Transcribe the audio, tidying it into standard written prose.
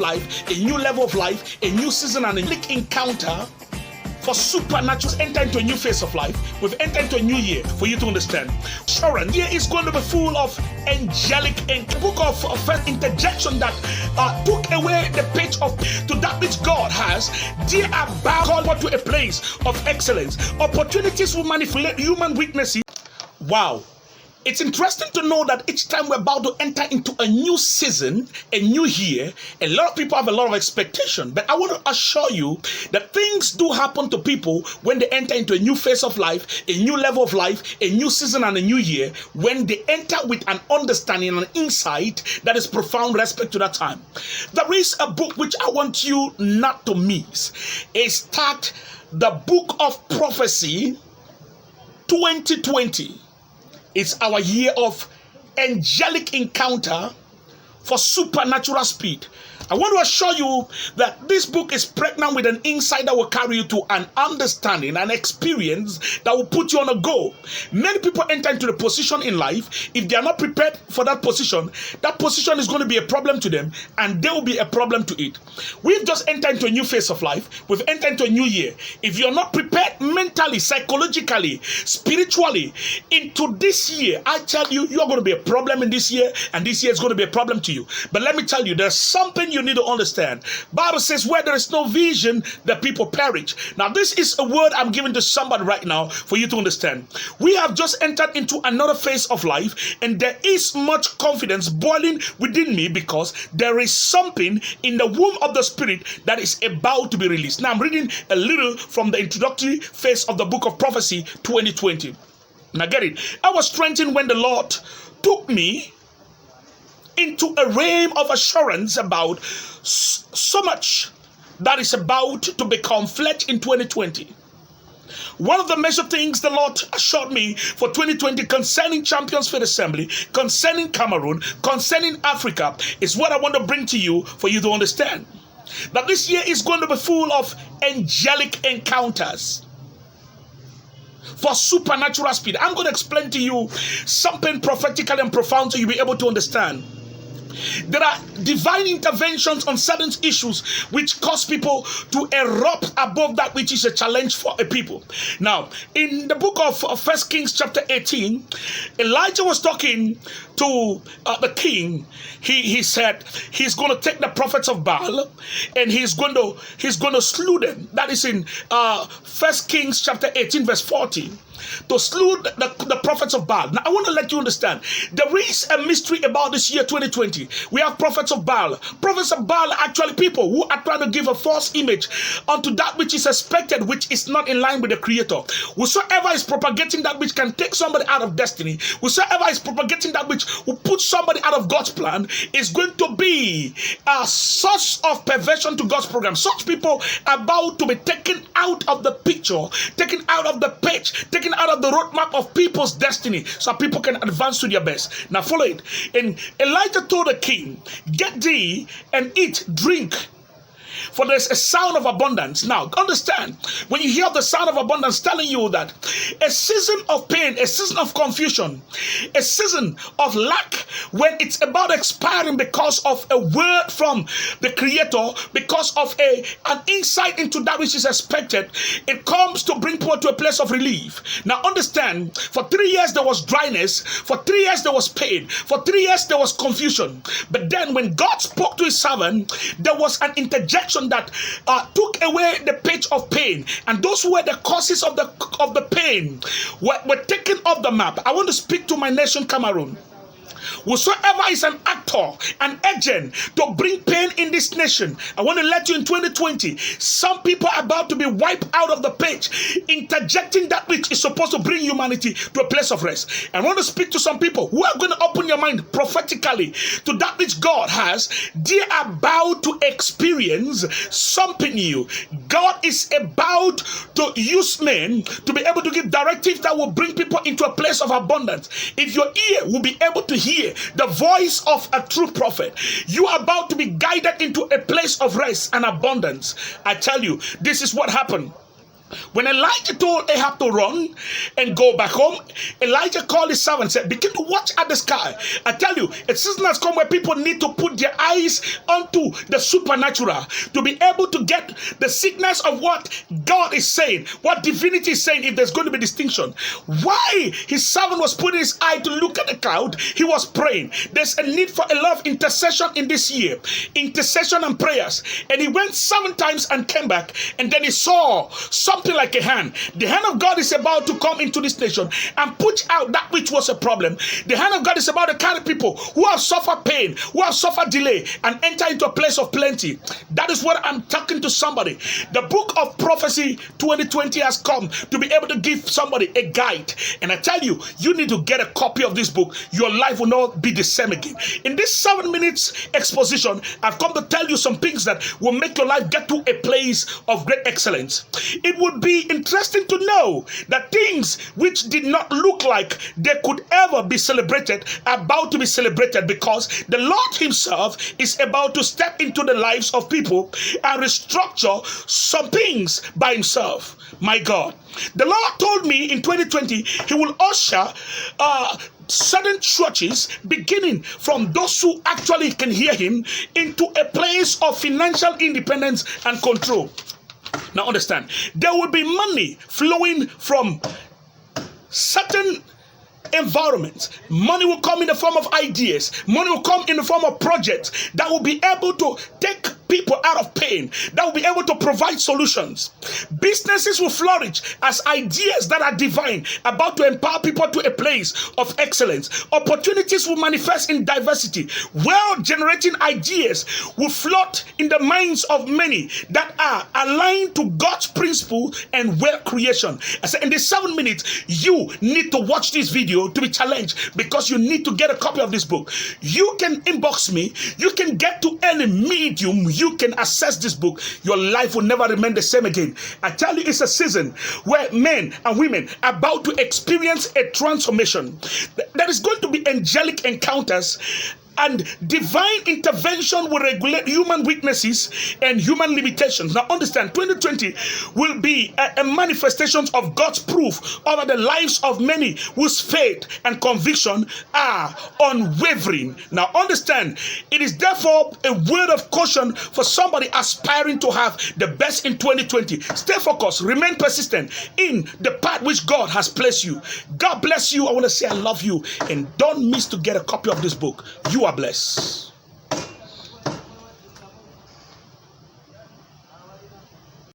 life, a new level of life, a new season, and a unique encounter for supernatural. Enter into a new phase of life. We've entered into a new year for you to understand. Sharon, year is going to be full of angelic and book of first interjection that took away the page of to that which God has. Dear about called to a place of excellence. Opportunities will manipulate human weaknesses. Wow. It's interesting to know that each time we're about to enter into a new season, a new year, a lot of people have a lot of expectation. But I want to assure you that things do happen to people when they enter into a new phase of life, a new level of life, a new season and a new year, when they enter with an understanding and an insight that is profound respect to that time. There is a book which I want you not to miss. It's that the book of prophecy 2020. It's our year of angelic encounter for supernatural speed. I want to assure you that this book is pregnant with an insight that will carry you to an understanding, an experience that will put you on a go. Many people enter into the position in life. If they are not prepared for that position is going to be a problem to them, and they will be a problem to it. We've just entered into a new phase of life. We've entered into a new year. If you're not prepared mentally, psychologically, spiritually into this year, I tell you, you're going to be a problem in this year, and this year is going to be a problem to you. But let me tell you, there's something you need to understand. Bible says where there is no vision, the people perish. Now this is a word I'm giving to somebody right now for you to understand. We have just entered into another phase of life, and there is much confidence boiling within me because there is something in the womb of the spirit that is about to be released. Now I'm reading a little from the introductory phase of the book of prophecy 2020. Now get it. I was strengthened when the Lord took me into a realm of assurance about so much that is about to become flesh in 2020. One of the major things the Lord assured me for 2020 concerning Champions Faith Assembly, concerning Cameroon, concerning Africa, is what I want to bring to you for you to understand. That this year is going to be full of angelic encounters for supernatural speed. I'm going to explain to you something prophetically and profound so you'll be able to understand. There are divine interventions on certain issues which cause people to erupt above that which is a challenge for a people. Now, in the book of 1 Kings chapter 18, Elijah was talking to the king. He said he's going to take the prophets of Baal and he's going to slew them. That is in 1 Kings chapter 18 verse 40. To slew the prophets of Baal. Now I want to let you understand, there is a mystery about this year 2020. We have prophets of Baal. Prophets of Baal are actually people who are trying to give a false image unto that which is expected, which is not in line with the Creator. Whosoever is propagating that which can take somebody out of destiny, whosoever is propagating that which will put somebody out of God's plan, is going to be a source of perversion to God's program. Such people are about to be taken out of the picture, taken out of the page, taken out of the roadmap of people's destiny so people can advance to their best. Now follow it. And Elijah told the king, get thee and eat, drink, for there's a sound of abundance. Now understand, when you hear the sound of abundance telling you that a season of pain, a season of confusion, a season of lack, when it's about expiring because of a word from the Creator, because of an insight into that which is expected, it comes to bring people to a place of relief. Now understand, for 3 years there was dryness, for 3 years there was pain, for 3 years there was confusion. But then when God spoke to his servant, there was an interjection that took away the page of pain, and those who were the causes of the pain were taken off the map. I want to speak to my nation, Cameroon. Whosoever is an actor, an agent to bring pain in this nation, I want to let you in 2020, some people are about to be wiped out of the page, interjecting that which is supposed to bring humanity to a place of rest. I want to speak to some people who are going to open your mind prophetically to that which God has. They are about to experience something new. God is about to use men to be able to give directives that will bring people into a place of abundance. If your ear will be able to hear the voice of a true prophet, you are about to be guided into a place of rest and abundance. I tell you, this is what happened When Elijah told Ahab to run and go back home, Elijah called his servant and said, begin to watch at the sky. I tell you, a season has come where people need to put their eyes onto the supernatural to be able to get the sickness of what God is saying, what divinity is saying, if there's going to be distinction. Why his servant was putting his eye to look at the cloud, he was praying. There's a need for a lot of intercession in this year, intercession and prayers. And he went 7 times and came back, and then he saw something like a hand. The hand of God is about to come into this nation and push out that which was a problem. The hand of God is about to carry people who have suffered pain, who have suffered delay, and enter into a place of plenty. That is what I'm talking to somebody. The book of prophecy 2020 has come to be able to give somebody a guide. And I tell you, you need to get a copy of this book. Your life will not be the same again. In this 7 minutes exposition, I've come to tell you some things that will make your life get to a place of great excellence. It would be interesting to know that things which did not look like they could ever be celebrated are about to be celebrated, because the Lord himself is about to step into the lives of people and restructure some things by himself. My God, the Lord told me in 2020 he will usher certain churches, beginning from those who actually can hear him, into a place of financial independence and control. Now understand, there will be money flowing from certain environments. Money will come in the form of ideas. Money will come in the form of projects that will be able to take people out of pain, that will be able to provide solutions. Businesses will flourish as ideas that are divine, about to empower people to a place of excellence. Opportunities will manifest in diversity. Well-generating ideas will float in the minds of many that are aligned to God's principle and wealth creation. I said, in this 7 minutes, you need to watch this video to be challenged, because you need to get a copy of this book. You can inbox me. You can get to any medium. You can access this book. Your life will never remain the same again. I tell you, it's a season where men and women are about to experience a transformation. There is going to be angelic encounters, and divine intervention will regulate human weaknesses and human limitations. Now understand, 2020 will be a manifestation of God's proof over the lives of many whose faith and conviction are unwavering. Now understand, it is therefore a word of caution for somebody aspiring to have the best in 2020. Stay focused, remain persistent in the path which God has placed you. God bless you. I want to say I love you, and don't miss to get a copy of this book. You are blessed.